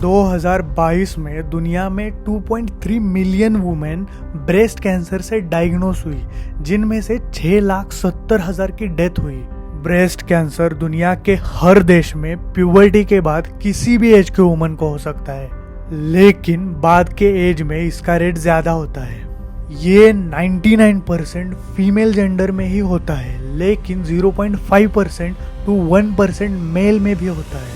2022 में दुनिया में 2.3 मिलियन वुमेन ब्रेस्ट कैंसर से डायग्नोस हुई, जिनमें से 6,70,000 की डेथ हुई। ब्रेस्ट कैंसर दुनिया के हर देश में प्यूबर्टी के बाद किसी भी एज के वुमन को हो सकता है, लेकिन बाद के एज में इसका रेट ज्यादा होता है। ये 99% फीमेल जेंडर में ही होता है, लेकिन 0.5% to 1% मेल में भी होता है।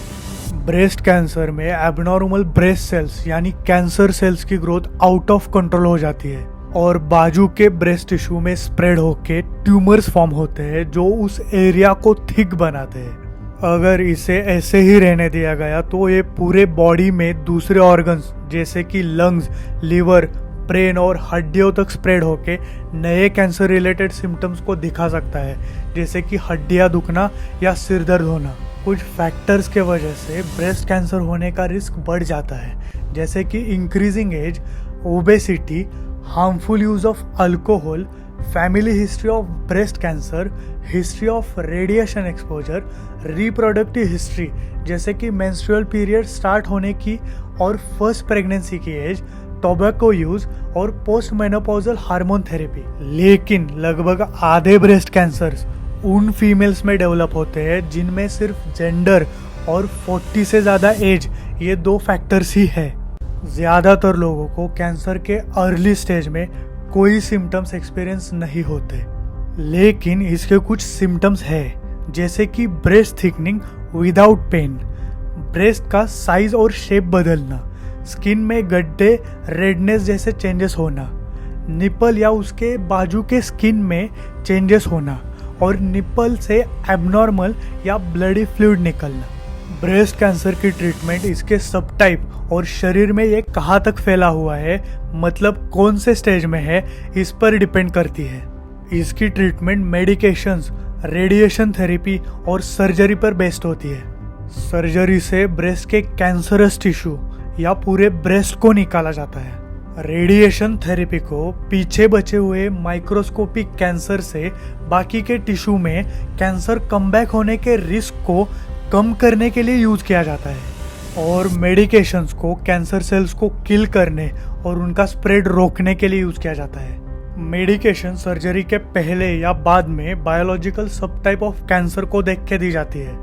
ब्रेस्ट कैंसर में एबनॉर्मल ब्रेस्ट सेल्स यानी कैंसर सेल्स की ग्रोथ आउट ऑफ कंट्रोल हो जाती है और बाजू के ब्रेस्ट टिश्यू में स्प्रेड होके ट्यूमर्स फॉर्म होते हैं जो उस एरिया को थिक बनाते हैं। अगर इसे ऐसे ही रहने दिया गया तो ये पूरे बॉडी में दूसरे ऑर्गन्स जैसे कि लंग्स, लिवर, ब्रेन और हड्डियों तक स्प्रेड होके नए कैंसर रिलेटेड सिम्टम्स को दिखा सकता है, जैसे कि हड्डियां दुखना या सिर दर्द होना। कुछ फैक्टर्स के वजह से ब्रेस्ट कैंसर होने का रिस्क बढ़ जाता है, जैसे कि increasing age, obesity, harmful use of alcohol, family history of breast cancer, history of radiation exposure, reproductive history जैसे कि मेंस्ट्रुअल पीरियड स्टार्ट होने की और फर्स्ट प्रेगनेंसी की एज, टोबैको यूज और पोस्ट मेनोपॉजल हार्मोन थेरेपी। लेकिन लगभग आधे ब्रेस्ट कैंसर्स उन फीमेल्स में डेवलप होते हैं जिनमें सिर्फ जेंडर और 40 से ज़्यादा एज, ये दो फैक्टर्स ही है। ज़्यादातर लोगों को कैंसर के अर्ली स्टेज में कोई सिम्टम्स एक्सपीरियंस नहीं होते, लेकिन इसके कुछ सिम्टम्स है, जैसे कि breast thickening without pain, breast का साइज और शेप बदलना, स्किन में गड्ढे, रेडनेस जैसे चेंजेस होना, निपल या उसके बाजू के स्किन में चेंजेस होना और निपल से एबनॉर्मल या ब्लडी फ्लूइड निकलना। ब्रेस्ट कैंसर की ट्रीटमेंट इसके सब टाइप और शरीर में ये कहाँ तक फैला हुआ है, मतलब कौन से स्टेज में है, इस पर डिपेंड करती है। इसकी ट्रीटमेंट मेडिकेशंस, रेडिएशन थेरेपी और सर्जरी पर बेस्ड होती है। सर्जरी से ब्रेस्ट के कैंसरस टिश्यू या पूरे ब्रेस्ट को निकाला जाता है। रेडिएशन थेरेपी को पीछे बचे हुए माइक्रोस्कोपिक कैंसर से बाकी के टिश्यू में कैंसर कमबैक होने के रिस्क को कम करने के लिए यूज किया जाता है और मेडिकेशंस को कैंसर सेल्स को किल करने और उनका स्प्रेड रोकने के लिए यूज किया जाता है। मेडिकेशन सर्जरी के पहले या बाद में बायोलॉजिकल सब टाइप ऑफ कैंसर को देख के दी जाती है।